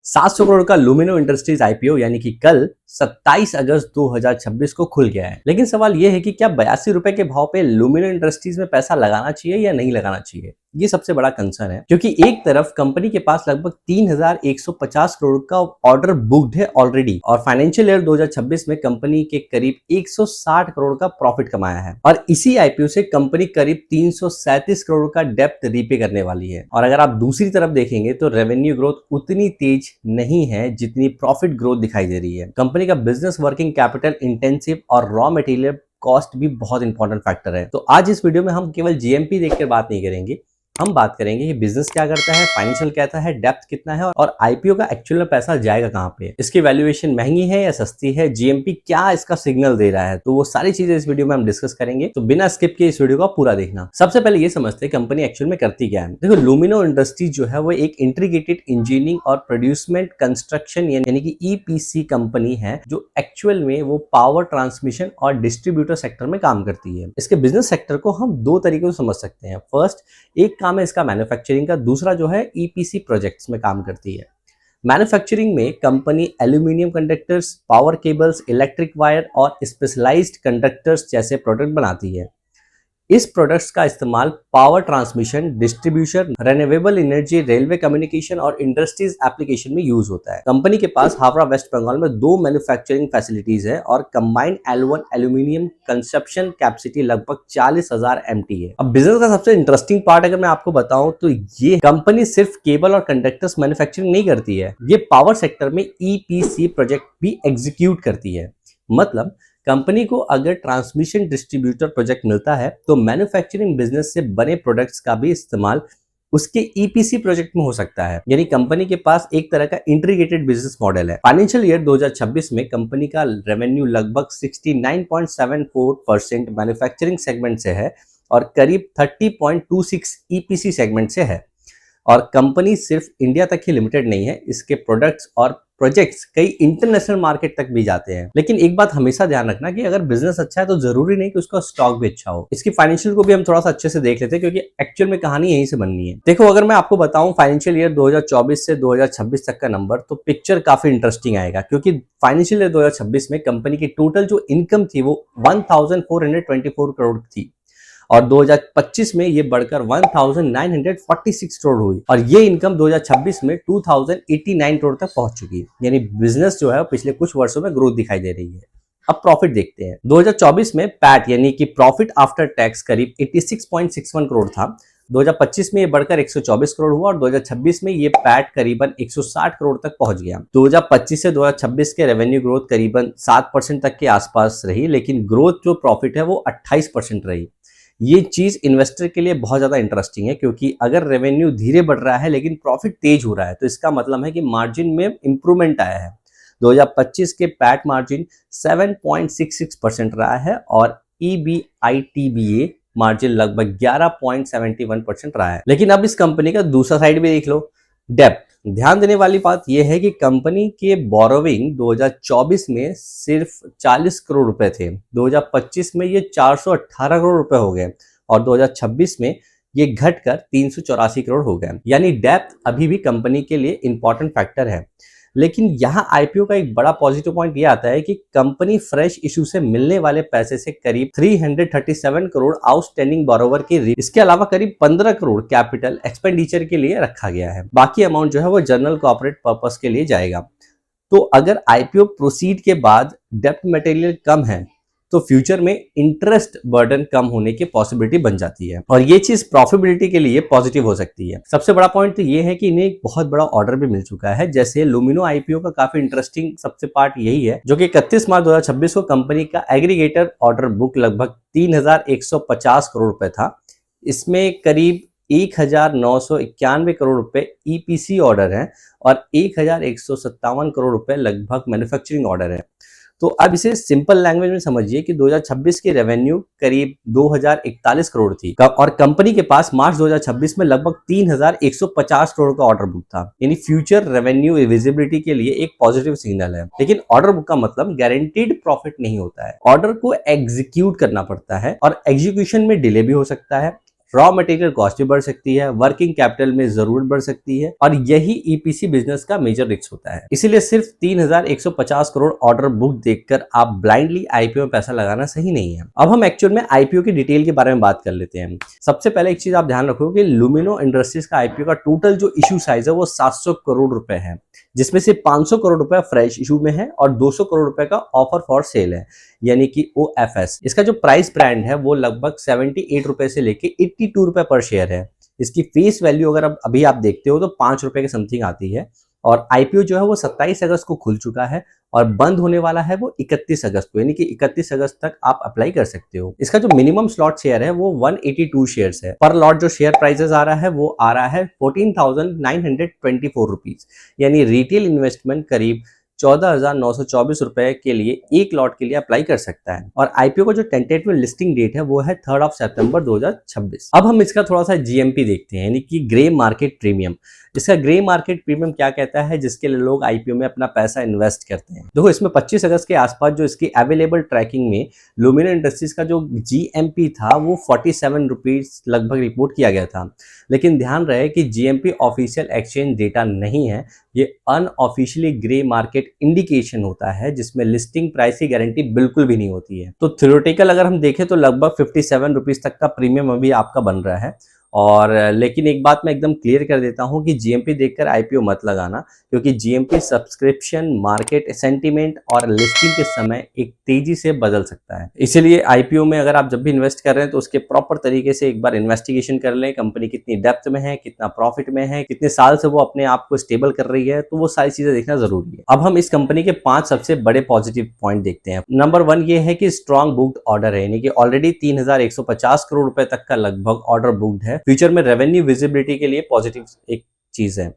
700 करोड़ का लुमिनो industries IPO यानी कि कल 27 अगस्त 2026 को खुल गया है। लेकिन सवाल यह है कि क्या 82 रुपए के भाव पे लुमिनो इंडस्ट्रीज में पैसा लगाना चाहिए या नहीं लगाना चाहिए। ये सबसे बड़ा कंसर्न है, क्योंकि एक तरफ कंपनी के पास लगभग 3150 करोड़ का ऑर्डर बुक्ड है ऑलरेडी, और फाइनेंशियल ईयर 2026 में कंपनी के करीब 160 करोड़ का प्रॉफिट कमाया है, और इसी आईपीओ से कंपनी करीब 337 करोड़ का डेप्थ रीपे करने वाली है। और अगर आप दूसरी तरफ देखेंगे तो रेवेन्यू ग्रोथ उतनी तेज नहीं है जितनी प्रॉफिट ग्रोथ दिखाई दे रही है। कंपनी का बिजनेस वर्किंग कैपिटल इंटेंसिव और रॉ मटेरियल कॉस्ट भी बहुत इंपॉर्टेंट फैक्टर है। तो आज इस वीडियो में हम केवल जीएमपी देखकर बात नहीं करेंगे, हम बात करेंगे कि बिजनेस क्या करता है, फाइनेंशियल कहता है, डेप्थ कितना है, और आईपीओ का एक्चुअल में पैसा जाएगा कहां पे, इसकी वैल्यूएशन महंगी है या सस्ती है, जीएमपी क्या इसका सिग्नल दे रहा है। तो वो सारी चीजें इस वीडियो में हम डिस्कस करेंगे, तो बिना स्किप किए इस वीडियो को पूरा देखना। सबसे पहले ये समझते हैं कंपनी एक्चुअल में करती क्या है। देखो, लुमिनो इंडस्ट्रीज जो है वो एक इंटीग्रेटेड इंजीनियरिंग और प्रोड्यूसमेंट कंस्ट्रक्शन यानी कि ईपीसी कंपनी है, जो एक्चुअल में वो पावर ट्रांसमिशन और डिस्ट्रीब्यूटर सेक्टर में काम करती है। इसके बिजनेस सेक्टर को हम दो तरीकों से समझ सकते हैं। फर्स्ट, एक काम है इसका मैन्युफैक्चरिंग का, दूसरा जो है ईपीसी प्रोजेक्ट्स में काम करती है। मैन्युफैक्चरिंग में company aluminium conductors, power cables, electric wire और स्पेशलाइज्ड कंडक्टर्स जैसे प्रोडक्ट बनाती है। इस प्रोडक्ट्स का इस्तेमाल power transmission, distribution, renewable energy, railway communication और इंडस्ट्रीज एप्लीकेशन में यूज होता है। कंपनी के पास हावड़ा वेस्ट बंगाल में 2 मैन्युफैक्चरिंग फैसिलिटीज है और combined L1 aluminium consumption capacity लगभग 40,000 MT है। अब बिजनेस का सबसे इंटरेस्टिंग पार्ट अगर मैं आपको बताऊं तो ये कंपनी सिर्फ केबल और कंडक्टर्स मैन्युफैक्चरिंग नहीं करती है, ये पावर सेक्टर में ईपीसी प्रोजेक्ट भी एग्जीक्यूट करती है। मतलब कंपनी को अगर ट्रांसमिशन डिस्ट्रीब्यूटर प्रोजेक्ट मिलता है तो मैन्युफैक्चरिंग बिजनेस से बने प्रोडक्ट्स का भी इस्तेमाल उसके ईपीसी प्रोजेक्ट में हो सकता है। यानी कंपनी के पास एक तरह का इंटीग्रेटेड बिजनेस मॉडल है। फाइनेंशियल ईयर 2026 में कंपनी का रेवेन्यू लगभग 69.74% मैन्युफैक्चरिंग सेगमेंट से है और करीब 30.26 ईपीसी सेगमेंट से है। और कंपनी सिर्फ इंडिया तक ही लिमिटेड नहीं है, इसके प्रोडक्ट्स और प्रोजेक्ट्स कई इंटरनेशनल मार्केट तक भी जाते हैं। लेकिन एक बात हमेशा ध्यान रखना कि अगर बिजनेस अच्छा है तो जरूरी नहीं कि उसका स्टॉक भी अच्छा हो। इसकी फाइनेंशियल को भी हम थोड़ा सा अच्छे से देख लेते हैं, क्योंकि एक्चुअल में कहानी यहीं से बननी है। देखो, अगर मैं आपको बताऊं फाइनेंशियल ईयर 2024 से 2026 तक का नंबर, तो पिक्चर काफी इंटरेस्टिंग आएगा, क्योंकि फाइनेंशियल ईयर 2026 में कंपनी की टोटल जो इनकम थी वो 1424 करोड़ थी, और 2025 में ये बढ़कर 1946 करोड़ हुई, और ये इनकम 2026 में 2089 करोड़ तक पहुंच चुकी है। यानी बिजनेस जो है पिछले कुछ वर्षों में ग्रोथ दिखाई दे रही है। अब प्रॉफिट देखते हैं। 2024 में पैट यानी कि प्रॉफिट आफ्टर टैक्स करीब 86.61 करोड़ था। 2025 में ये बढ़कर 124 करोड़ हुआ और 2026 में ये पैट करीबन 160 करोड़ तक पहुंच गया। 2025 से 2026 के रेवेन्यू ग्रोथ करीबन 7% तक के आसपास रही, लेकिन ग्रोथ जो प्रॉफिट है वो 28% रही। ये चीज इन्वेस्टर के लिए बहुत ज्यादा इंटरेस्टिंग है, क्योंकि अगर रेवेन्यू धीरे बढ़ रहा है लेकिन प्रॉफिट तेज हो रहा है तो इसका मतलब है कि मार्जिन में इंप्रूवमेंट आया है। 2025 के पैट मार्जिन 7.66% रहा है और EBITDA मार्जिन लगभग 11.71% रहा है। लेकिन अब इस कंपनी का दूसरा साइड भी देख लो, डेप्थ। ध्यान देने वाली बात यह है कि कंपनी के बोरोविंग 2024 में सिर्फ 40 करोड़ रुपए थे, 2025 में ये 418 करोड़ रुपए हो गए और 2026 में ये घटकर 384 करोड़ हो गए। यानी डेप्थ अभी भी कंपनी के लिए इंपॉर्टेंट फैक्टर है। लेकिन यहाँ आईपीओ का एक बड़ा पॉजिटिव पॉइंट यह आता है कि कंपनी फ्रेश इशू से मिलने वाले पैसे से करीब 337 करोड़ आउटस्टैंडिंग बोरोवर की, इसके अलावा करीब 15 करोड़ कैपिटल एक्सपेंडिचर के लिए रखा गया है। बाकी अमाउंट जो है वो जनरल कॉर्पोरेट पर्पस के लिए जाएगा। तो अगर आईपीओ प्रोसीड के बाद डेप्ट मटेरियल कम है तो फ्यूचर में इंटरेस्ट बर्डन कम होने की पॉसिबिलिटी बन जाती है, और ये चीज प्रॉफिटेबिलिटी के लिए पॉजिटिव हो सकती है। सबसे बड़ा पॉइंट तो ये है कि इन्हें एक बहुत बड़ा ऑर्डर भी मिल चुका है। जैसे लुमिनो आईपीओ का काफी इंटरेस्टिंग सबसे पार्ट यही है, जो कि 31 मार्च 2026 को कंपनी का एग्रीगेटर ऑर्डर बुक लगभग 3150 करोड़ रुपए था। इसमें करीब 1991 करोड़ रुपए ईपीसी ऑर्डर है और 1157 करोड़ रुपए लगभग मैन्युफैक्चरिंग ऑर्डर है। तो अब इसे सिंपल लैंग्वेज में समझिए कि 2026 की रेवेन्यू करीब 2041 करोड़ थी और कंपनी के पास मार्च 2026 में लगभग 3150 करोड़ का ऑर्डर बुक था। यानी फ्यूचर रेवेन्यू विजिबिलिटी के लिए एक पॉजिटिव सिग्नल है। लेकिन ऑर्डर बुक का मतलब गारंटीड प्रॉफिट नहीं होता है। ऑर्डर को एग्जीक्यूट करना पड़ता है और एग्जीक्यूशन में डिले भी हो सकता है। रॉ मटेरियल कॉस्ट भी बढ़ सकती है, वर्किंग कैपिटल में जरूरत बढ़ सकती है, और यही ईपीसी बिजनेस का मेजर रिस्क होता है। इसीलिए सिर्फ 3150 करोड़ ऑर्डर बुक देखकर आप ब्लाइंडली आईपीओ में पैसा लगाना सही नहीं है। अब हम एक्चुअल में आईपीओ की डिटेल के बारे में बात कर लेते हैं। सबसे पहले एक चीज आप ध्यान रखो कि लुमिनो इंडस्ट्रीज का आईपीओ का टोटल जो इशू साइज है वो 700 करोड़ रुपए है, जिसमें से 500 करोड़ रुपए फ्रेश इशू में है और 200 करोड़ रुपए का ऑफर फॉर सेल है, यानी कि ओएफएस। इसका जो प्राइस ब्रांड है वो लगभग 78 रुपए से लेके 82 रुपए पर शेयर है। इसकी फेस वैल्यू अगर अभी आप देखते हो तो 5 रुपए के समथिंग आती है, और आईपीओ जो है वो 27 अगस्त को खुल चुका है और बंद होने वाला है वो 31 अगस्त को, यानी कि 31 अगस्त तक आप अप्लाई कर सकते हो। इसका जो मिनिमम स्लॉट शेयर है वो 182 शेयर्स है। पर लॉट जो शेयर प्राइसेस आ रहा है वो आ रहा है 14,924 रुपीज, यानी रिटेल इन्वेस्टमेंट करीब 14,924 रुपए के लिए एक लॉट के लिए अप्लाई कर सकता है। और आईपीओ का जो टेंटेटिव लिस्टिंग डेट है वो है 3 सितंबर 2026। अब हम इसका थोड़ा सा जीएमपी देखते हैं, यानी कि ग्रे मार्केट प्रीमियम। इसका ग्रे मार्केट प्रीमियम क्या कहता है, जिसके लिए लोग आईपीओ में अपना पैसा इन्वेस्ट करते हैं। देखो, इसमें 25 अगस्त के आसपास जो इसकी अवेलेबल ट्रैकिंग में लुमिनो इंडस्ट्रीज का जो जीएमपी था वो 47 रुपीज लगभग रिपोर्ट किया गया था। लेकिन ध्यान रहे कि जीएमपी ऑफिशियल एक्सचेंज डेटा नहीं है, ये अनऑफिशियली ग्रे मार्केट इंडिकेशन होता है, जिसमें लिस्टिंग प्राइस की गारंटी बिल्कुल भी नहीं होती है। तो थ्योरेटिकल अगर हम देखें तो लगभग 57 रुपीज तक का प्रीमियम अभी आपका बन रहा है। और लेकिन एक बात मैं एकदम क्लियर कर देता हूं कि जीएमपी देखकर आईपीओ मत लगाना, क्योंकि जीएमपी सब्सक्रिप्शन, मार्केट सेंटीमेंट और लिस्टिंग के समय एक तेजी से बदल सकता है। इसीलिए आईपीओ में अगर आप जब भी इन्वेस्ट कर रहे हैं तो उसके प्रॉपर तरीके से एक बार इन्वेस्टिगेशन कर लें, कंपनी कितनी डेप्थ में है, कितना प्रॉफिट में है, कितने साल से वो अपने आप को स्टेबल कर रही है, तो वो सारी चीजें देखना जरूरी है। अब हम इस कंपनी के 5 सबसे बड़े पॉजिटिव पॉइंट देखते हैं। नंबर 1 ये है कि स्ट्रॉन्ग बुक्ड ऑर्डर है, यानी कि ऑलरेडी 3150 करोड़ रुपए तक का लगभग ऑर्डर बुक्ड है। फ्यूचर में रेवेन्यू विजिबिलिटी के लिए पॉजिटिव एक चीज है।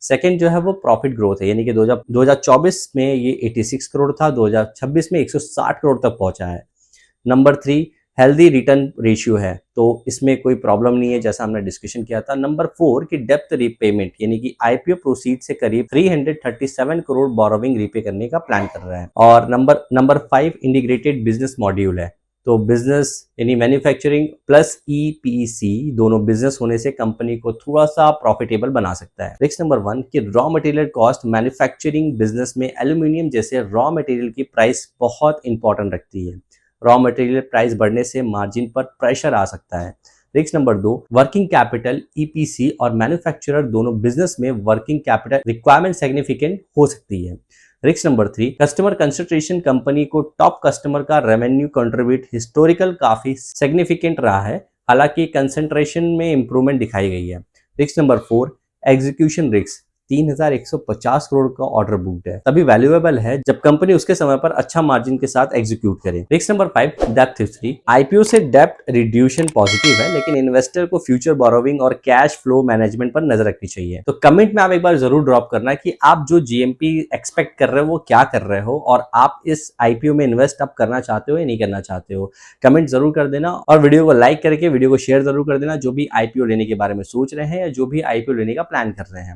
सेकंड जो है वो प्रॉफिट ग्रोथ है, यानी कि 2024 में ये 86 करोड़ था, 2026 में 160 करोड़ तक पहुंचा है। नंबर 3 हेल्दी रिटर्न रेशियो है, तो इसमें कोई प्रॉब्लम नहीं है, जैसा हमने डिस्कशन किया था। नंबर 4 की डेप्थ रीपेमेंट, यानी कि आईपीओ प्रोसीड से करीब 337 करोड़ बोरोविंग रीपे करने का प्लान कर रहा है। और नंबर 5 इंटीग्रेटेड बिजनेस मॉड्यूल है, तो बिजनेस यानी मैन्युफैक्चरिंग प्लस ईपीसी दोनों बिजनेस होने से कंपनी को थोड़ा सा प्रॉफिटेबल बना सकता है। रिस्क नंबर 1 कि raw material cost, manufacturing business में एल्यूमिनियम जैसे रॉ मटेरियल की प्राइस बहुत इंपॉर्टेंट रखती है। रॉ मटेरियल प्राइस बढ़ने से मार्जिन पर प्रेशर आ सकता है। Risk number 2 working capital, EPC और मैन्युफैक्चरर दोनों बिजनेस में वर्किंग कैपिटल रिक्वायरमेंट सिग्निफिकेंट हो सकती है। Risk number 3 customer concentration, company को टॉप कस्टमर का रेवेन्यू कंट्रीब्यूट हिस्टोरिकल काफी सिग्निफिकेंट रहा है, हालांकि कंसंट्रेशन में इंप्रूवमेंट दिखाई गई है। Risk number 4 execution risk, 3150 crore का ऑर्डर बुक्ड है, तभी वैल्यूएबल है जब कंपनी उसके समय पर अच्छा मार्जिन के साथ एग्जीक्यूट करे। Risk number 5 depth history, IPO से डेप्थ रिड्यूशन पॉजिटिव है, लेकिन इन्वेस्टर को फ्यूचर बोरोविंग और कैश फ्लो मैनेजमेंट पर नजर रखनी चाहिए। तो कमेंट में आप एक बार जरूर ड्रॉप करना कि आप जो जीएमपी एक्सपेक्ट कर रहे हो वो क्या कर रहे हो, और आप इस आईपीओ में इन्वेस्ट आप करना चाहते हो या नहीं करना चाहते हो। कमेंट जरूर कर देना, और वीडियो को लाइक करके वीडियो को शेयर जरूर कर देना जो भी आईपीओ लेने के बारे में सोच रहे हैं या जो भी आईपीओ लेने का प्लान कर रहे हैं।